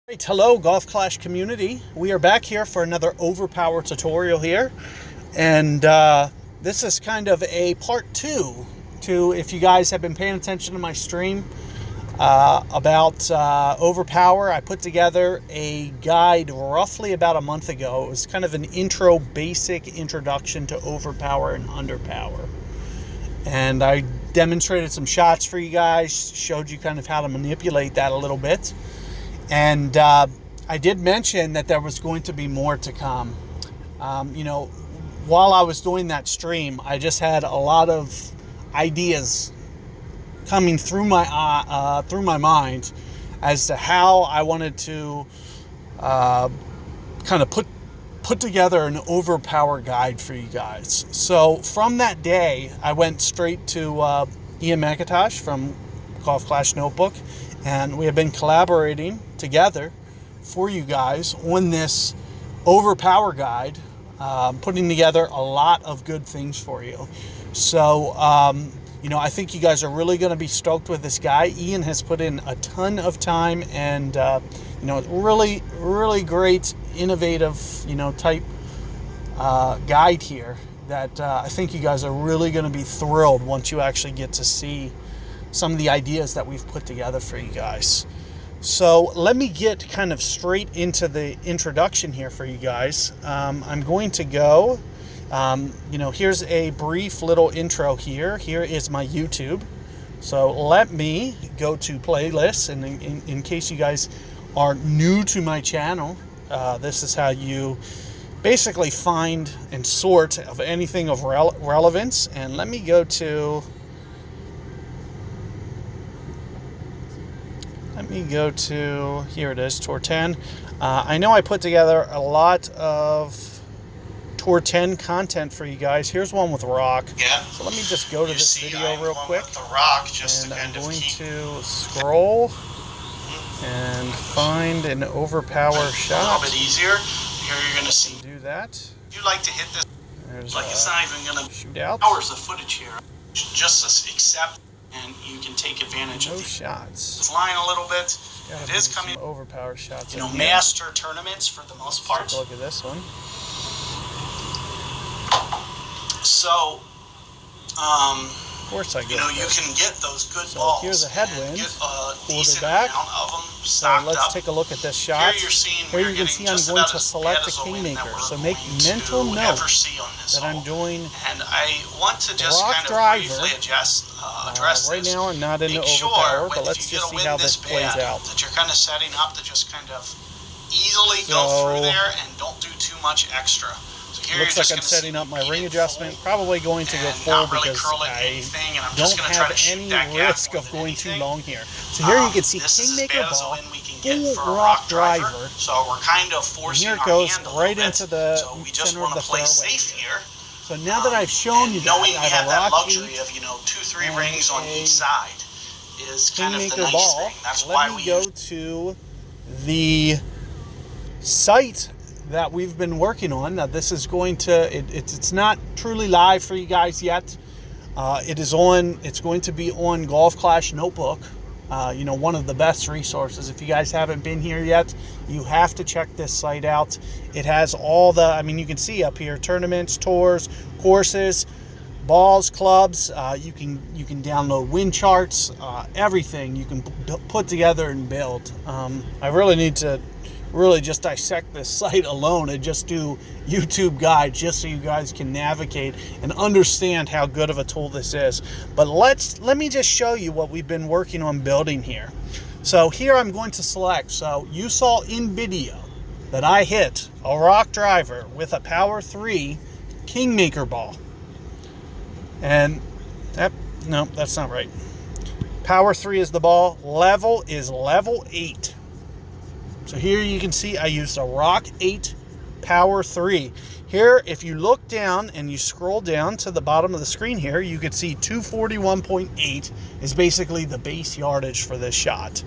Right, hello Golf Clash community. We are back here for another Overpower tutorial here, and this is kind of a part two to, if you guys have been paying attention to my stream about Overpower. I put together a guide roughly about a month ago. It was kind of an basic introduction to Overpower and Underpower, and I demonstrated some shots for you guys, showed you kind of how to manipulate that a little bit. And I did mention that there was going to be more to come. While I was doing that stream, I just had a lot of ideas coming through my mind as to how I wanted to kind of put together an Overpower guide for you guys. So from that day, I went straight to Ian McIntosh from Golf Clash Notebook, and we have been collaborating together for you guys on this Overpower guide, putting together a lot of good things for you. So, I think you guys are really going to be stoked with this guy. Ian has put in a ton of time and, really, really great, innovative, type guide here that I think you guys are really going to be thrilled once you actually get to see some of the ideas that we've put together for you guys. So let me get kind of straight into the introduction here for you guys. I'm going to go, here's a brief little intro here. Here is my YouTube. So let me go to playlists, and in case you guys are new to my channel, this is how you basically find and sort of anything of relevance. And let me go to here it is, Tour 10. I know I put together a lot of Tour 10 content for you guys. Here's one with rock. Yeah. So let me just go to this video real quick. The rock, just and I'm going to scroll and find an Overpower shot. A little bit easier. Here you're going to see. Do that. You like to hit this. There's like it's not even going to shoot out. Hours of footage here. Just accept, and you can take advantage of those shots. It's lying a little bit. It is coming. Overpower shots. Master tournaments for the most part. Let's take a look at this one. So, of course I get you can get those good balls. Here's a headwind. Get a decent amount of them stocked let's up. take a look at this shot. Here you can see I'm going to select a Kingmaker. So make mental note that I'm doing and I want to just rock kind of driver. briefly address right this. now I'm not into Overpower, but let's just see how this plays out. That you're kind of setting up to just kind of easily go through there and don't do too much extra. Looks like I'm setting up my ring adjustment, probably going to go full because I don't have any risk of going too long here. So here you can see Kingmaker ball, full rock driver. So we're kind of forcing our hand a little bit. Here it goes right into the center of the fairway. So now that I've shown you that, I have a rock 8 of 2-3 rings on each side is kind of the nice ball. thing. That's why we go to the site that we've been working on. Now this is going to, it's not truly live for you guys yet. It's going to be on Golf Clash Notebook. One of the best resources. If you guys haven't been here yet, you have to check this site out. It has all the, you can see up here, tournaments, tours, courses, balls, clubs. You can download wind charts, everything you can put together and build. I really need to just dissect this site alone and just do YouTube guides just so you guys can navigate and understand how good of a tool this is. But let me just show you what we've been working on building here. So here I'm going to select. So you saw in video that I hit a rock driver with a Power 3 Kingmaker ball. And no, that's not right. Power 3 is the ball. Level is level 8. So here you can see I used a Rock 8 Power 3. Here, if you look down and you scroll down to the bottom of the screen here, you can see 241.8 is basically the base yardage for this shot.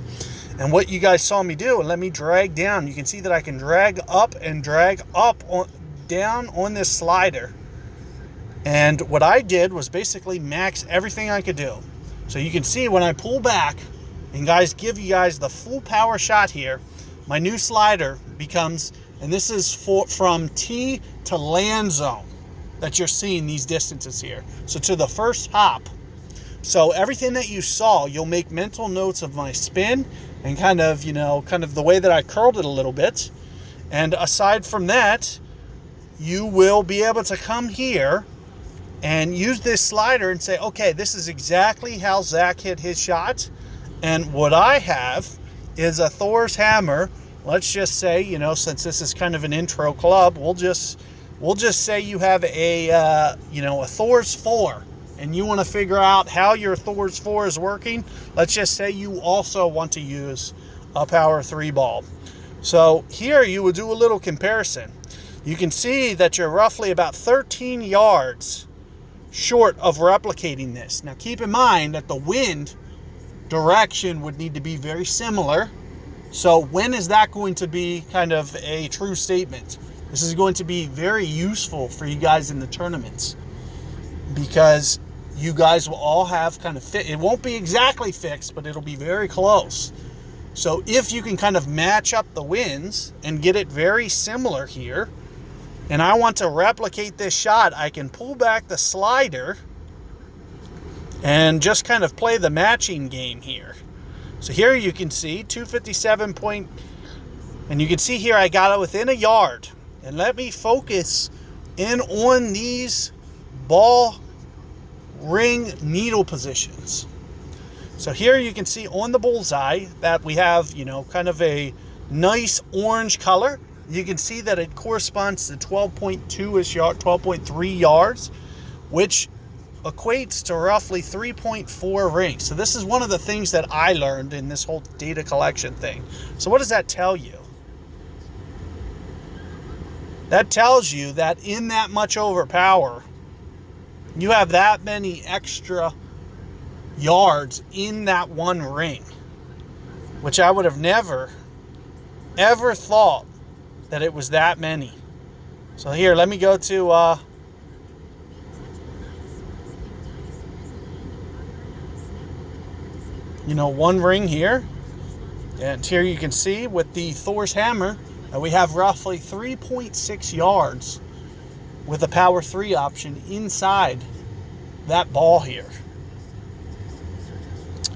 And what you guys saw me do, and let me drag down, you can see that I can drag up and drag up down on this slider. And what I did was basically max everything I could do. So you can see when I pull back and guys give you guys the full power shot here, my new slider becomes, and this is from tee to land zone that you're seeing these distances here. So to the first hop. So everything that you saw, you'll make mental notes of my spin and kind of the way that I curled it a little bit. And aside from that, you will be able to come here and use this slider and say, okay, this is exactly how Zach hit his shot. And what I have is a Thor's hammer. Let's just say, since this is kind of an intro club, we'll just say you have a Thor's 4, and you want to figure out how your Thor's 4 is working. Let's just say you also want to use a Power 3 ball. So here you would do a little comparison. You can see that you're roughly about 13 yards short of replicating this. Now keep in mind that the wind direction would need to be very similar. So when is that going to be kind of a true statement? This is going to be very useful for you guys in the tournaments, because you guys will all have kind of it won't be exactly fixed, but it'll be very close. So if you can kind of match up the winds and get it very similar here, and I want to replicate this shot, I can pull back the slider and just kind of play the matching game here. So here you can see 257 point, and you can see here I got it within a yard. And let me focus in on these ball ring needle positions. So here you can see on the bullseye that we have, kind of a nice orange color. You can see that it corresponds to 12.2-ish yard, 12.3 yards, which equates to roughly 3.4 rings. So this is one of the things that I learned in this whole data collection thing. So what does that tell you? That tells you that in that much Overpower, you have that many extra yards in that one ring, which I would have never, ever thought that it was that many. So here, let me go to one ring here. And here you can see with the Thor's hammer that we have roughly 3.6 yards with a Power 3 option inside that ball here.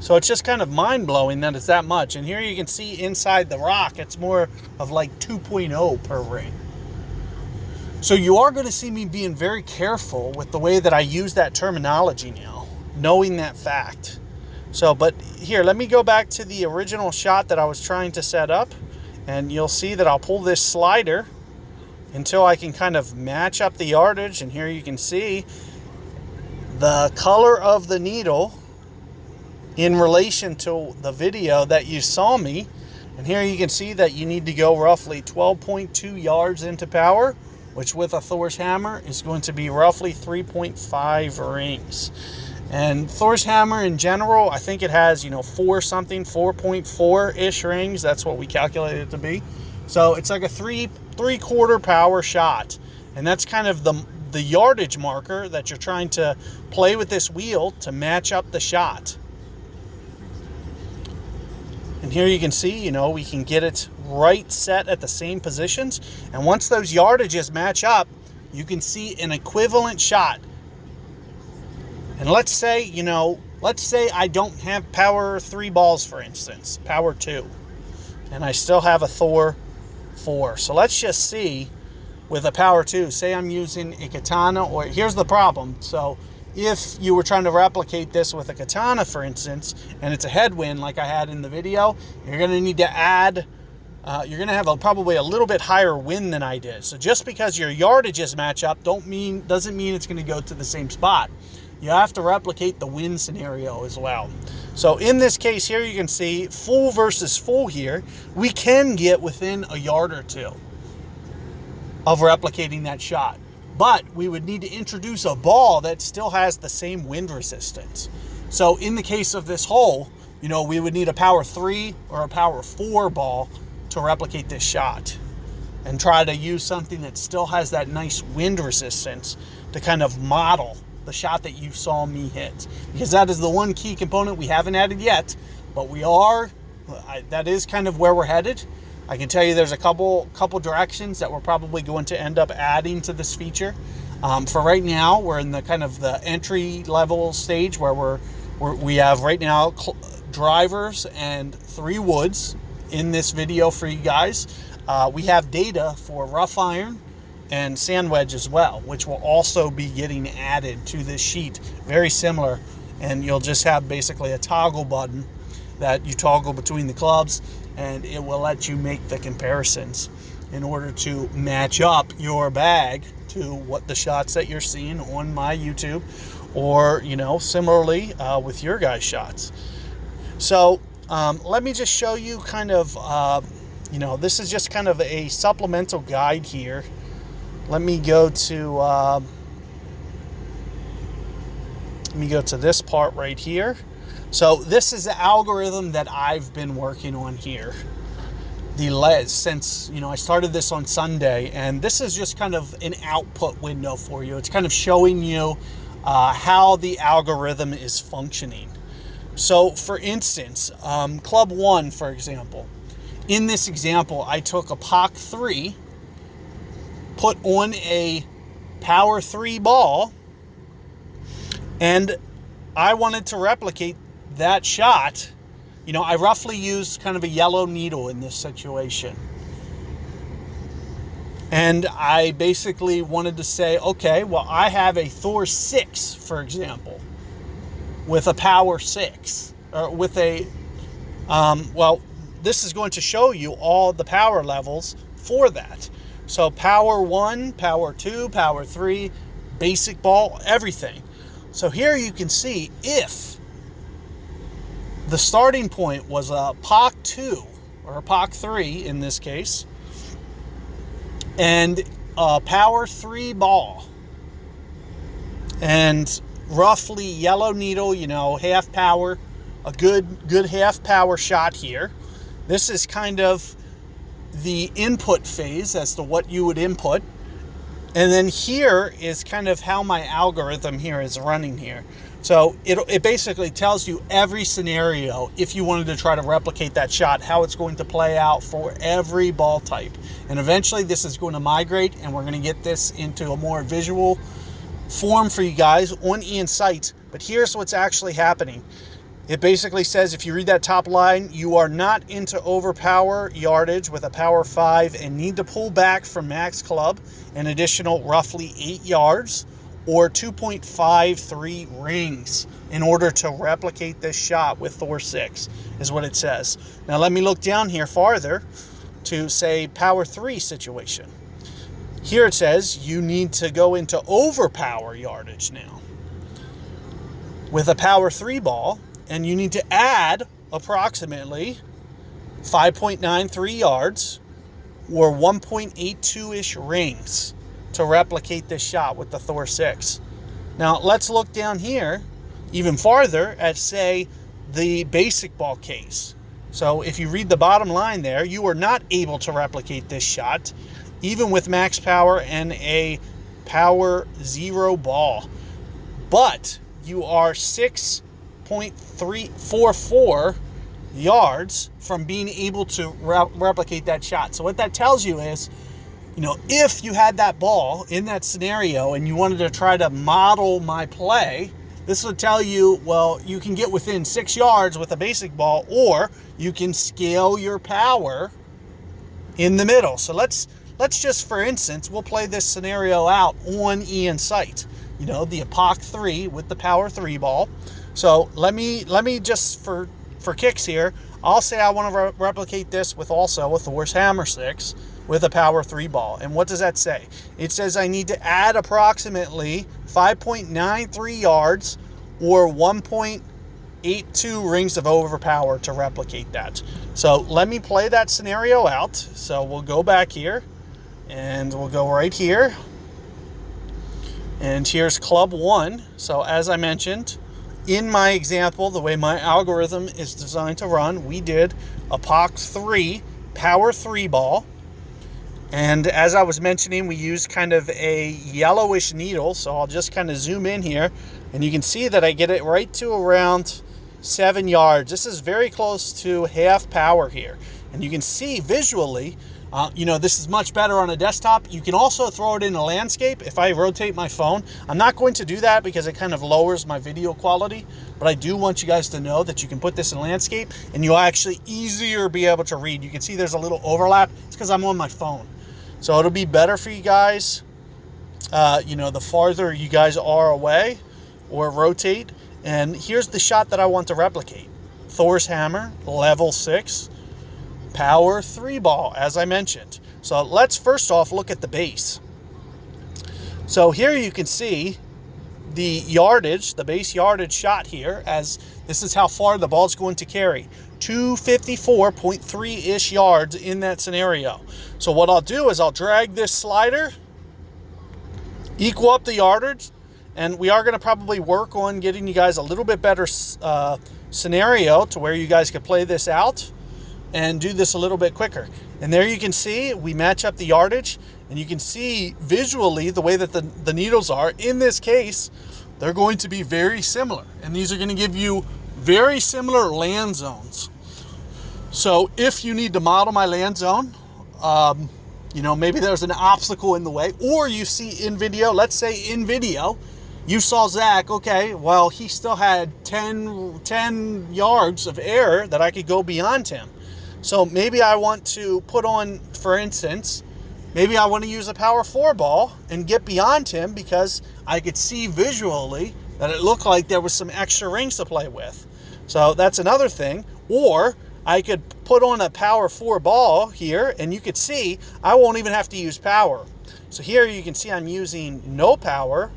So it's just kind of mind-blowing that it's that much. And here you can see inside the rock, it's more of like 2.0 per ring. So you are going to see me being very careful with the way that I use that terminology now, knowing that fact. So, but here, let me go back to the original shot that I was trying to set up. And you'll see that I'll pull this slider until I can kind of match up the yardage. And here you can see the color of the needle in relation to the video that you saw me. And here you can see that you need to go roughly 12.2 yards into power, which with a Thor's hammer is going to be roughly 3.5 rings. And Thor's hammer in general, I think it has, 4.4-ish rings. That's what we calculated it to be. So it's like a three-quarter power shot. And that's kind of the yardage marker that you're trying to play with this wheel to match up the shot. And here you can see, we can get it right set at the same positions. And once those yardages match up, you can see an equivalent shot. And let's say I don't have Power 3 balls, for instance, Power 2, and I still have a Thor 4. So let's just see with a Power 2, say I'm using a katana, or here's the problem. So if you were trying to replicate this with a katana, for instance, and it's a headwind like I had in the video, you're going to need to add, you're going to have probably a little bit higher wind than I did. So just because your yardages match up doesn't mean it's going to go to the same spot. You have to replicate the wind scenario as well. So in this case here, you can see full versus full here. We can get within a yard or two of replicating that shot. But we would need to introduce a ball that still has the same wind resistance. So in the case of this hole, we would need a Power 3 or a Power 4 ball to replicate this shot. And try to use something that still has that nice wind resistance to kind of model the shot that you saw me hit, because that is the one key component we haven't added yet, but that is kind of where we're headed. I can tell you there's a couple directions that we're probably going to end up adding to this feature. For right now, we're in the kind of the entry level stage where we have right now drivers and 3 woods in this video for you guys. We have data for rough iron and sand wedge as well, which will also be getting added to this sheet. Very similar, and you'll just have basically a toggle button that you toggle between the clubs, and it will let you make the comparisons in order to match up your bag to what the shots that you're seeing on my YouTube, or similarly with your guys' shots. So let me just show you kind of this is just kind of a supplemental guide here. Let me go to this part right here. So this is the algorithm that I've been working on here. Since I started this on Sunday, and this is just kind of an output window for you. It's kind of showing you how the algorithm is functioning. So for instance, Club 1, for example. In this example, I took a POC 3, put on a Power 3 ball, and I wanted to replicate that shot. I roughly used kind of a yellow needle in this situation. And I basically wanted to say, okay, well, I have a Thor 6, for example, with a Power 6, or with a, this is going to show you all the power levels for that. So Power 1, Power 2, Power 3, basic ball, everything. So here you can see if the starting point was a POC 2, or a POC 3 in this case, and a Power 3 ball, and roughly yellow needle, half power, a good half power shot here. This is kind of the input phase as to what you would input. And then here is kind of how my algorithm here is running here. So it basically tells you every scenario, if you wanted to try to replicate that shot, how it's going to play out for every ball type. And eventually this is going to migrate, and we're going to get this into a more visual form for you guys on Ian Sights. But here's what's actually happening. It basically says, if you read that top line, you are not into overpower yardage with a Power 5 and need to pull back from max club an additional roughly 8 yards or 2.53 rings in order to replicate this shot with Thor 6, is what it says. Now let me look down here farther to say Power 3 situation. Here it says you need to go into overpower yardage now with a Power 3 ball, and you need to add approximately 5.93 yards or 1.82-ish rings to replicate this shot with the Thor 6. Now let's look down here even farther at, say, the basic ball case. So if you read the bottom line there, you are not able to replicate this shot even with max power and a Power 0 ball. But you are 6.344 yards from being able to replicate that shot. So what that tells you is, if you had that ball in that scenario and you wanted to try to model my play, this would tell you, well, you can get within 6 yards with a basic ball, or you can scale your power in the middle. So let's just, for instance, we'll play this scenario out on Ian Sight. The POC 3 with the Power 3 ball. So let me just, for kicks here, I'll say I want to replicate this with also a Thor's Hammer 6 with a Power 3 ball. And what does that say? It says I need to add approximately 5.93 yards or 1.82 rings of overpower to replicate that. So let me play that scenario out. So we'll go back here, and we'll go right here. And here's Club 1. So as I mentioned, in my example, the way my algorithm is designed to run, we did a POC 3 Power 3 ball. And as I was mentioning, we used kind of a yellowish needle. So I'll just kind of zoom in here, and you can see that I get it right to around 7 yards. This is very close to half power here. and you can see visually, you know, this is much better on a desktop. You can also throw it in a landscape. If I rotate my phone, I'm not going to do that because it kind of lowers my video quality, but I do want you guys to know that you can put this in landscape and you'll actually easier be able to read. You can see there's a little overlap. It's because I'm on my phone. So it'll be better for you guys, you know, the farther you guys are away or rotate. And here's the shot that I want to replicate. Thor's hammer, level 6. Power 3 ball, as I mentioned. So let's first off look at the base. So here you can see the yardage, the base yardage shot here, as this is how far the ball's going to carry. 254.3-ish yards in that scenario. So what I'll do is I'll drag this slider, equal up the yardage, and we are going to probably work on getting you guys a little bit better scenario to where you guys could play this out and do this a little bit quicker. And there you can see we match up the yardage, and you can see visually the way that the needles are. In this case, they're going to be very similar, and these are going to give you very similar land zones. So if you need to model my land zone, you know, maybe there's an obstacle in the way, or you see in video, let's say in video, you saw Zach, okay, well, he still had 10 yards of air that I could go beyond him. So maybe I want to put on, for instance, maybe I want to use a power 4 ball and get beyond him because I could see visually that it looked like there was some extra rings to play with. So that's another thing. Or I could put on a power 4 ball here, and you could see I won't even have to use power. So here you can see I'm using no power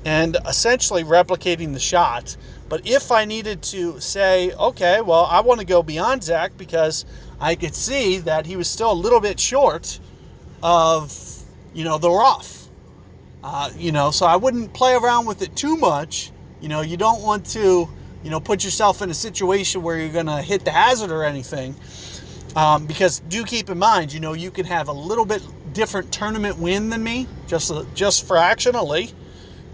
and essentially replicating the shot. But if I needed to say, okay, well, I want to go beyond Zach because I could see that he was still a little bit short of, you know, the rough. You know, so I wouldn't play around with it too much. You know, you don't want to, you know, put yourself in a situation where you're going to hit the hazard or anything. Because do keep in mind, you know, you can have a little bit different tournament win than me, just fractionally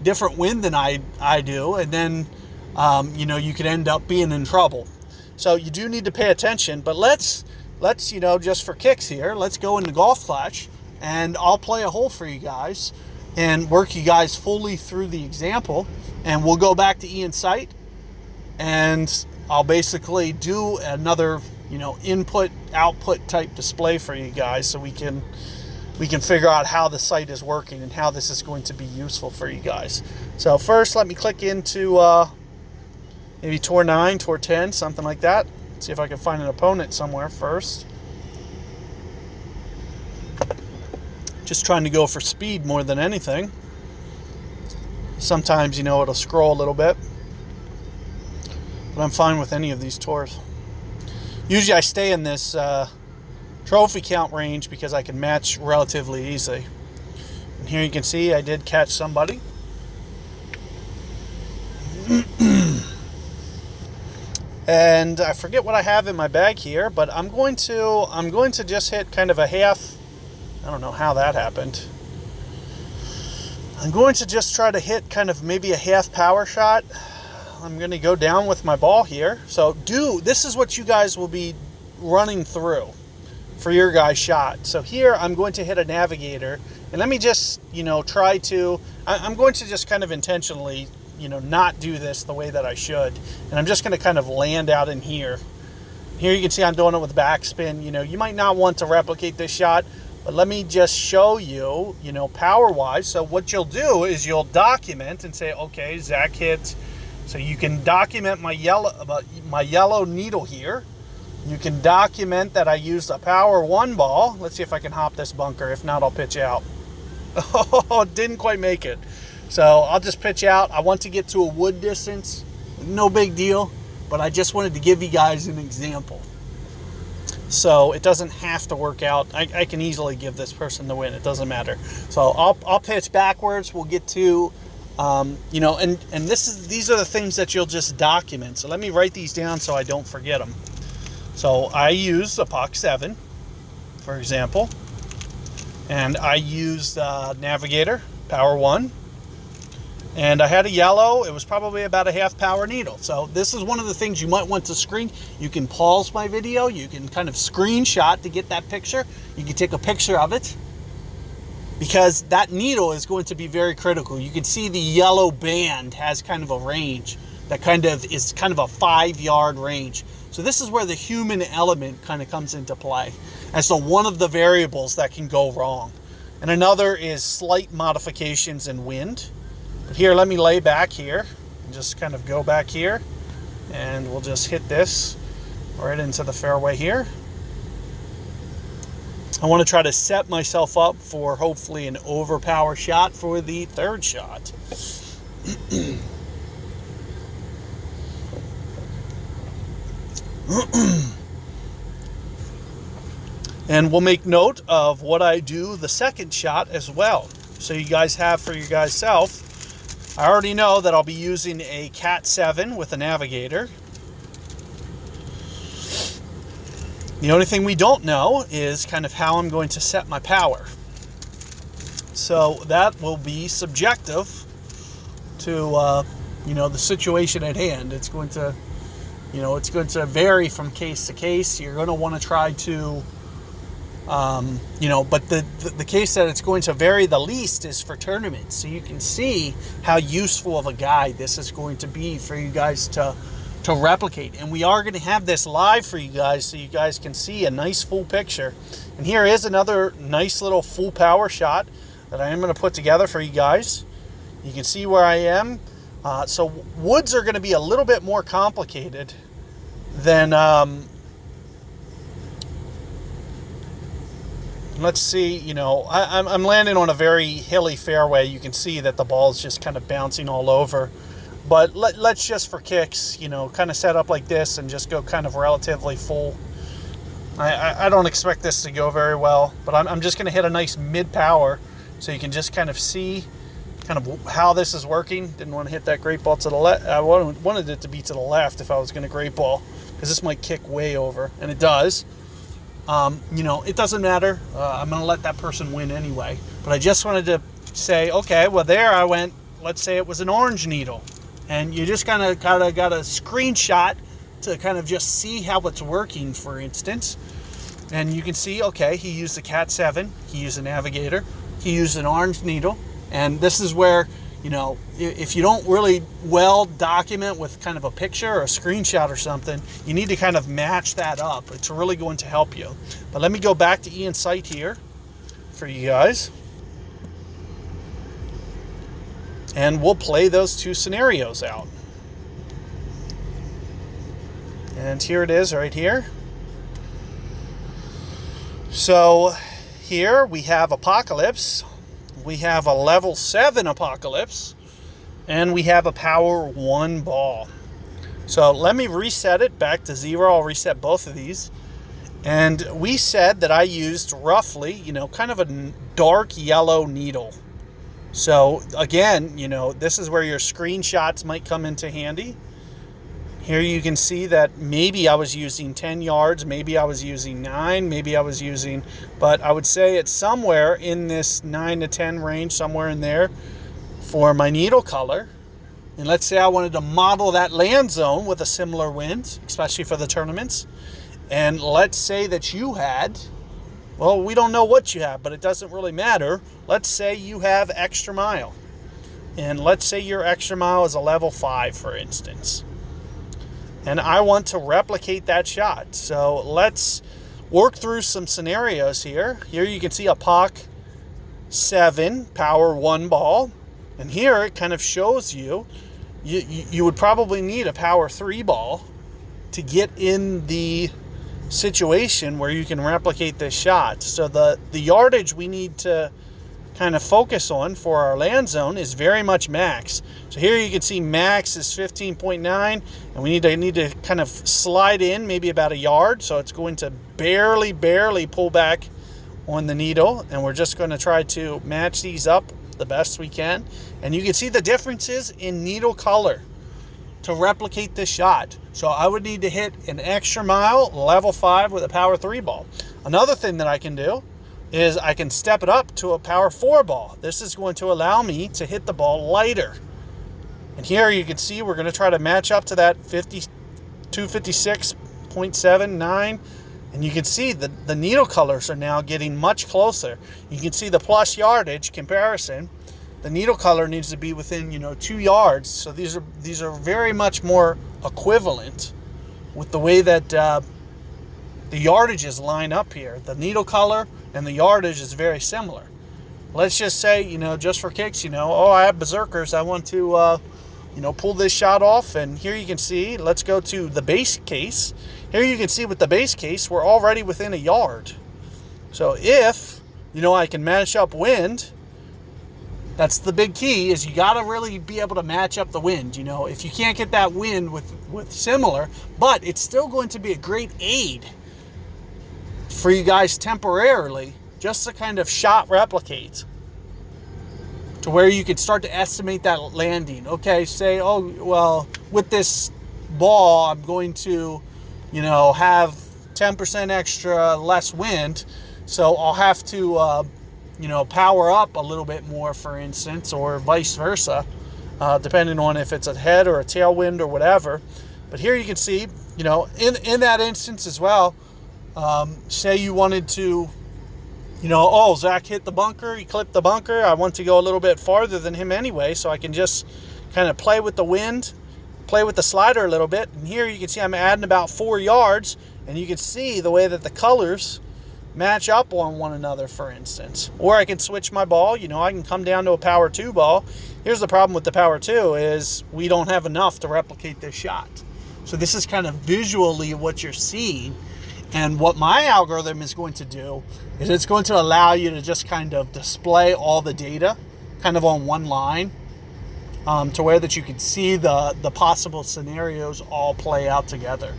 different win than I do. And then, you know, you could end up being in trouble. So you do need to pay attention. But let's you know, just for kicks here, let's go into Golf Clash, and I'll play a hole for you guys and work you guys fully through the example. And we'll go back to Ian's site, and I'll basically do another, you know, input output type display for you guys, so we can figure out how the site is working and how this is going to be useful for you guys. So first, let me click into maybe Tour 9, Tour 10, something like that. See if I can find an opponent somewhere first. Just trying to go for speed more than anything. Sometimes, you know, it'll scroll a little bit, but I'm fine with any of these tours. Usually I stay in this trophy count range because I can match relatively easily. And here you can see I did catch somebody. And I forget what I have in my bag here, but I'm going to just hit kind of a half. I don't know how that happened. I'm going to just try to hit kind of maybe a half power shot. I'm going to go down with my ball here. So this is what you guys will be running through for your guys' shot. So here I'm going to hit a navigator, and let me just, you know, I'm going to just kind of intentionally, you know, not do this the way that I should. And I'm just going to kind of land out in here. Here you can see I'm doing it with backspin. You know, you might not want to replicate this shot, but let me just show you, you know, power-wise. So what you'll do is you'll document and say, okay, Zach hit. So you can document my yellow needle here. You can document that I used a power 1 ball. Let's see if I can hop this bunker. If not, I'll pitch out. Oh, didn't quite make it. So I'll just pitch out. I want to get to a wood distance. No big deal, but I just wanted to give you guys an example. So it doesn't have to work out. I can easily give this person the win. It doesn't matter. So I'll pitch backwards. We'll get to, you know, and these are the things that you'll just document. So let me write these down so I don't forget them. So I used a puck 7, for example, and I used Navigator, power 1, And I had a yellow. It was probably about a half power needle. So this is one of the things you might want to screen. You can pause my video. You can kind of screenshot to get that picture. You can take a picture of it, because that needle is going to be very critical. You can see the yellow band has kind of a range that is kind of a 5-yard range. So this is where the human element kind of comes into play as to one of the variables that can go wrong. And another is slight modifications in wind. But here, let me lay back here and just kind of go back here, and we'll just hit this right into the fairway here. I want to try to set myself up for hopefully an overpower shot for the third shot. And we'll make note of what I do the second shot as well, so you guys have for your guys' self. I already know that I'll be using a Cat 7 with a navigator. The only thing we don't know is kind of how I'm going to set my power. So that will be subjective to the situation at hand. It's going to vary from case to case. You're going to want to try to but the case that it's going to vary the least is for tournaments. So you can see how useful of a guide this is going to be for you guys to replicate. And we are going to have this live for you guys so you guys can see a nice full picture. And here is another nice little full power shot that I am going to put together for you guys. You can see where I am. So woods are going to be a little bit more complicated than let's see, I'm landing on a very hilly fairway. You can see that the ball's just kind of bouncing all over. But let's just for kicks, kind of set up like this and just go kind of relatively full. I don't expect this to go very well, but I'm just going to hit a nice mid-power so you can just kind of see kind of how this is working. Didn't want to hit that great ball to the left. I wanted it to be to the left if I was going to great ball, because this might kick way over, and it does. It doesn't matter. I'm going to let that person win anyway. But I just wanted to say, okay, well, there I went. Let's say it was an orange needle. And you just kind of got a screenshot to kind of just see how it's working, for instance. And you can see, okay, he used a Cat 7. He used a navigator. He used an orange needle. And this is where, if you don't really well document with kind of a picture or a screenshot or something, you need to kind of match that up. It's really going to help you. But let me go back to Ian's site here for you guys. And we'll play those two scenarios out. And here it is right here. So here we have Apocalypse. We have a level 7 Apocalypse. And we have a power 1 ball. So let me reset it back to 0. I'll reset both of these. And we said that I used roughly, kind of a dark yellow needle. So again, this is where your screenshots might come into handy. Here you can see that maybe I was using 10 yards, maybe I was using 9, maybe I was using, but I would say it's somewhere in this 9 to 10 range, somewhere in there for my needle color. And let's say I wanted to model that land zone with a similar wind, especially for the tournaments. And let's say that you had, well, we don't know what you have, but it doesn't really matter. Let's say you have extra mile. And let's say your extra mile is a level 5, for instance. And I want to replicate that shot. So let's work through some scenarios here. Here you can see a POC 7 power 1 ball. And here it kind of shows you would probably need a power 3 ball to get in the situation where you can replicate this shot. So the yardage we need to kind of focus on for our land zone is very much max. So here you can see max is 15.9, and we need to kind of slide in maybe about a yard. So it's going to barely pull back on the needle, and we're just going to try to match these up the best we can. And you can see the differences in needle color to replicate this shot. So I would need to hit an extra mile, level 5 with a power 3 ball. Another thing that I can do is I can step it up to a power 4 ball. This is going to allow me to hit the ball lighter. And here you can see we're going to try to match up to that 256.79. And you can see the needle colors are now getting much closer. You can see the plus yardage comparison. The needle color needs to be within 2 yards. So these are very much more equivalent with the way that the yardages line up here. The needle color and the yardage is very similar. Let's just say, just for kicks, oh, I have berserkers. I want to, pull this shot off. And here you can see, let's go to the base case. Here you can see with the base case, we're already within a yard. So if, I can match up wind, that's the big key, is you got to really be able to match up the wind. If you can't get that wind with similar, but it's still going to be a great aid for you guys temporarily, just to kind of shot replicate to where you can start to estimate that landing. Okay, say, oh, well, with this ball, I'm going to, have 10% extra less wind, so I'll have to, power up a little bit more, for instance, or vice versa, depending on if it's a head or a tailwind or whatever. But here you can see, in that instance as well, say you wanted to, oh, Zach hit the bunker, he clipped the bunker, I want to go a little bit farther than him anyway, so I can just kind of play with the wind, play with the slider a little bit. And here you can see I'm adding about 4 yards, and you can see the way that the colors match up on one another, for instance. Or I can switch my ball, I can come down to a power 2 ball. Here's the problem with the power 2 is we don't have enough to replicate this shot. So this is kind of visually what you're seeing. And what my algorithm is going to do is it's going to allow you to just kind of display all the data kind of on one line, to where that you can see the possible scenarios all play out together.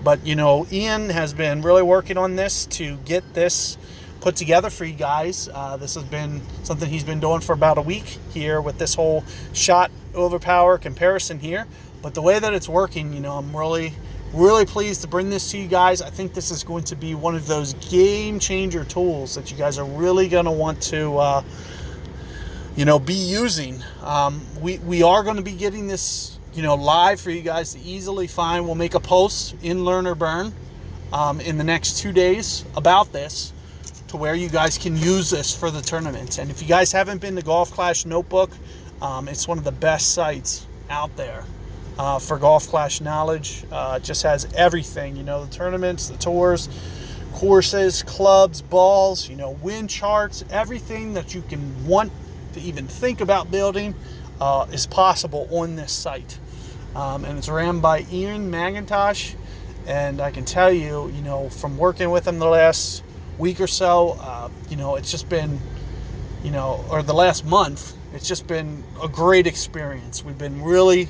But, Ian has been really working on this to get this put together for you guys. This has been something he's been doing for about a week here with this whole shot overpower comparison here. But the way that it's working, I'm really pleased to bring this to you guys. I think this is going to be one of those game changer tools that you guys are really going to want to, be using. We are going to be getting this, live for you guys to easily find. We'll make a post in Learn or Burn in the next 2 days about this, to where you guys can use this for the tournament. And if you guys haven't been to Golf Clash Notebook, it's one of the best sites out there for Golf Clash knowledge. It just has everything, the tournaments, the tours, courses, clubs, balls, wind charts, everything that you can want to even think about building is possible on this site. And it's ran by Ian McIntosh. And I can tell you, from working with him the last week or so, it's just been, or the last month, it's just been a great experience. We've been really,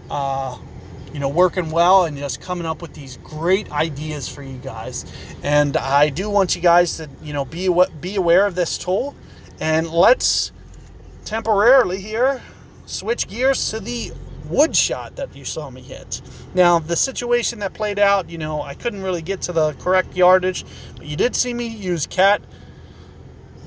working well and just coming up with these great ideas for you guys. And I do want you guys to, be aware of this tool. And let's temporarily here switch gears to the wood shot that you saw me hit. Now, the situation that played out, I couldn't really get to the correct yardage, but you did see me use Cat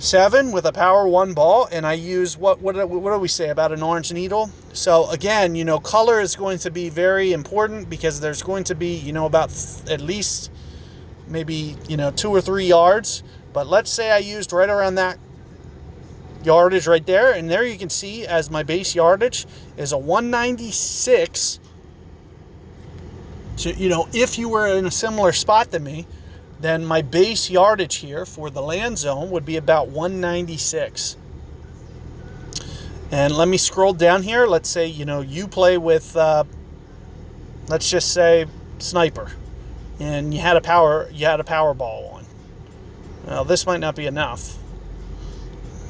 7 with a power 1 ball, and I use what do we say, about an orange needle. So again, color is going to be very important, because there's going to be, about at least maybe 2 or 3 yards. But let's say I used right around that yardage right there, and there you can see as my base yardage is a 196. So, if you were in a similar spot than me, then my base yardage here for the land zone would be about 196. And let me scroll down here. Let's say, you play with, let's just say, sniper, and you had a power ball on. Now, this might not be enough.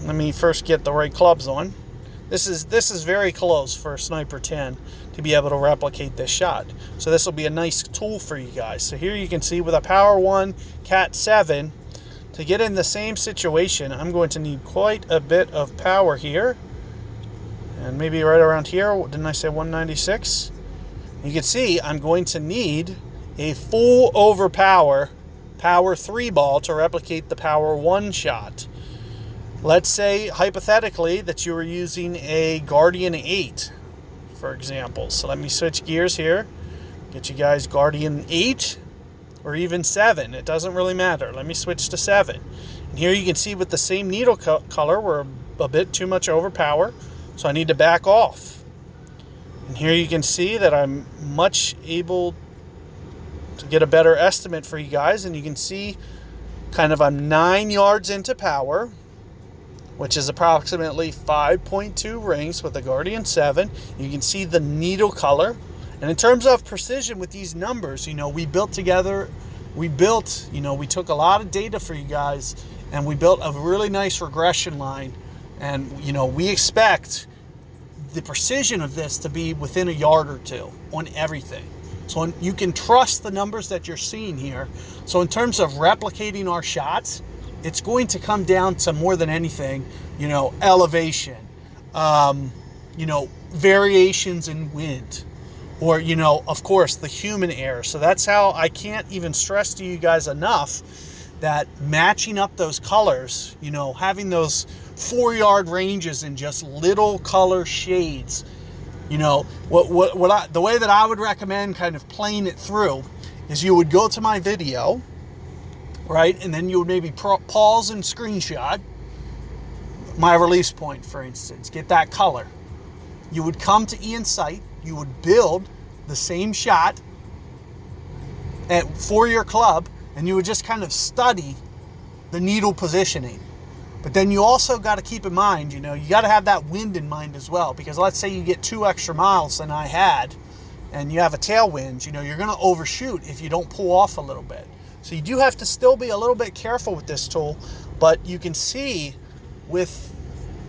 Let me first get the right clubs on. This is very close for a Sniper 10 to be able to replicate this shot. So this will be a nice tool for you guys. So here you can see with a Power 1 Cat 7, to get in the same situation, I'm going to need quite a bit of power here. And maybe right around here, didn't I say 196? You can see I'm going to need a full Overpower Power 3 ball to replicate the Power 1 shot. Let's say, hypothetically, that you were using a Guardian 8 for example. So let me switch gears here. Get you guys Guardian 8 or even 7. It doesn't really matter. Let me switch to 7. And here you can see with the same needle color, we're a bit too much overpower. So I need to back off. And here you can see that I'm much able to get a better estimate for you guys. And you can see kind of I'm 9 yards into power, which is approximately 5.2 rings with the Guardian 7. You can see the needle color. And in terms of precision with these numbers, you know, we took a lot of data for you guys, and we built a really nice regression line. And, you know, we expect the precision of this to be within a yard or two on everything. So you can trust the numbers that you're seeing here. So in terms of replicating our shots, it's going to come down to more than anything, you know, elevation, you know, variations in wind, or, you know, of course, the human error. So that's how I can't even stress to you guys enough that matching up those colors, you know, having those 4-yard ranges in just little color shades, you know, the way that I would recommend kind of playing it through is you would go to my video, right? And then you would maybe pause and screenshot my release point, for instance, get that color. You would come to Ian's site, you would build the same shot for your club, and you would just kind of study the needle positioning. But then you also got to keep in mind, you know, you got to have that wind in mind as well, because let's say you get 2 extra miles than I had, and you have a tailwind, you know, you're going to overshoot if you don't pull off a little bit. So you do have to still be a little bit careful with this tool, but you can see with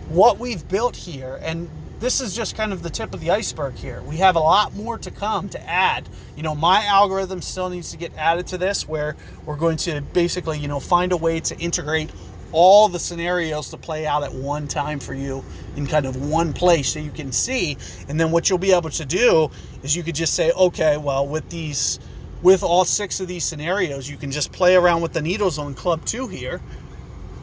what we've built here, and this is just kind of the tip of the iceberg here. We have a lot more to come to add. You know, my algorithm still needs to get added to this, where we're going to basically, you know, find a way to integrate all the scenarios to play out at one time for you in kind of one place so you can see. And then what you'll be able to do is you could just say, okay, well, with all 6 of these scenarios, you can just play around with the needles on club 2 here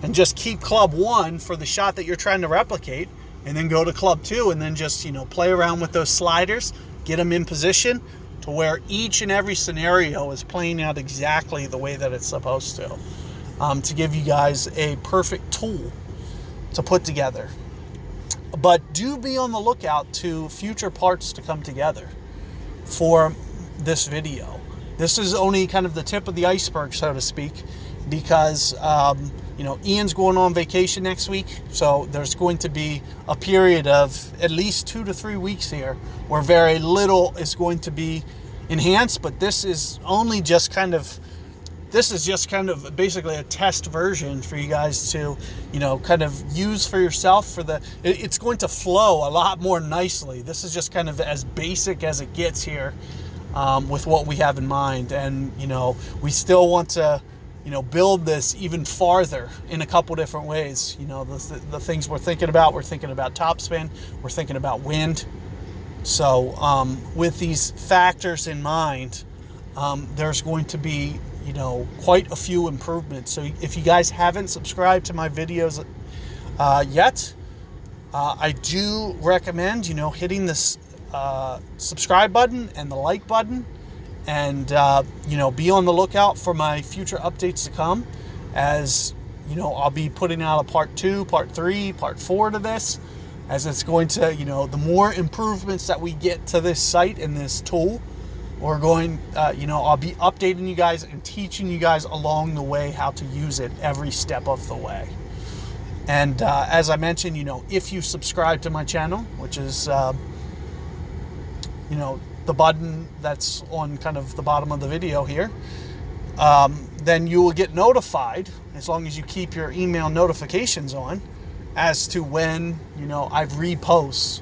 and just keep club 1 for the shot that you're trying to replicate, and then go to club 2 and then just, you know, play around with those sliders, get them in position to where each and every scenario is playing out exactly the way that it's supposed to give you guys a perfect tool to put together. But do be on the lookout to future parts to come together for this video. This is only kind of the tip of the iceberg, so to speak, because you know, Ian's going on vacation next week, so there's going to be a period of at least 2 to 3 weeks here where very little is going to be enhanced. But this is just kind of basically a test version for you guys to, you know, kind of use for yourself. It's going to flow a lot more nicely. This is just kind of as basic as it gets here with what we have in mind. And, you know, we still want to, you know, build this even farther in a couple different ways. You know, the things we're thinking about topspin, we're thinking about wind. So with these factors in mind, there's going to be, you know, quite a few improvements. So if you guys haven't subscribed to my videos yet, I do recommend, you know, hitting this subscribe button and the like button, and you know, be on the lookout for my future updates to come. As you know, I'll be putting out a part 2, part 3, part 4 to this, as it's going to, you know, the more improvements that we get to this site and this tool, we're going, you know, I'll be updating you guys and teaching you guys along the way how to use it every step of the way. And as I mentioned, you know, if you subscribe to my channel, which is, you know, the button that's on kind of the bottom of the video here, then you will get notified, as long as you keep your email notifications on, as to when, you know, I repost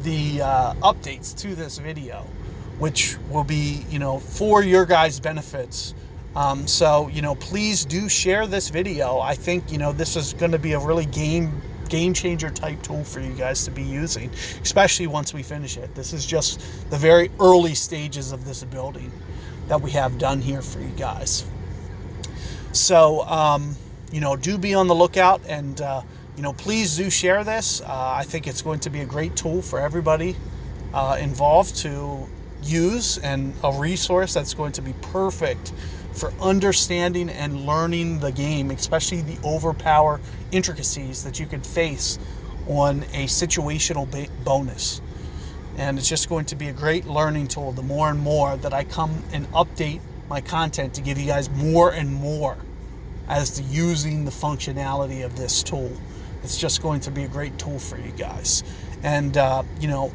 the updates to this video, which will be, you know, for your guys' benefits. So, you know, please do share this video. I think, you know, this is going to be a really game changer type tool for you guys to be using, especially once we finish it. This is just the very early stages of this building that we have done here for you guys. So, you know, do be on the lookout, and, you know, please do share this. I think it's going to be a great tool for everybody involved to use, and a resource that's going to be perfect for understanding and learning the game, especially the Overpower intricacies that you could face on a situational bonus. And it's just going to be a great learning tool the more and more that I come and update my content to give you guys more and more as to using the functionality of this tool. It's just going to be a great tool for you guys. And,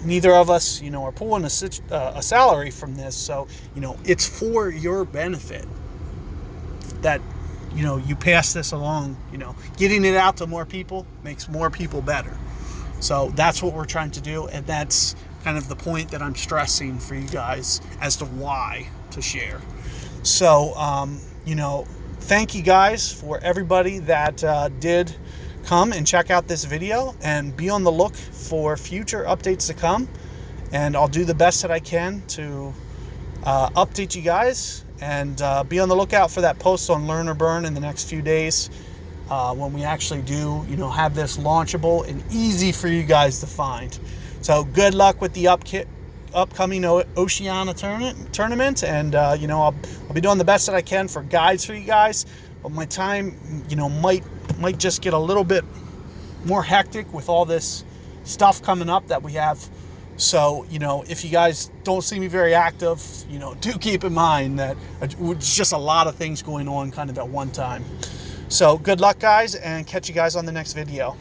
neither of us, are pulling a salary from this. So, it's for your benefit that, you pass this along. Getting it out to more people makes more people better. So that's what we're trying to do. And that's kind of the point that I'm stressing for you guys as to why to share. So, thank you guys for everybody that did come and check out this video, and be on the look for future updates to come. And I'll do the best that I can to update you guys, and be on the lookout for that post on Learn or Burn in the next few days when we actually do, have this launchable and easy for you guys to find. So good luck with the upcoming Oceania tournament, and I'll be doing the best that I can for guides for you guys. But my time, might just get a little bit more hectic with all this stuff coming up that we have. So, if you guys don't see me very active, do keep in mind that it's just a lot of things going on kind of at one time. So good luck, guys, and catch you guys on the next video.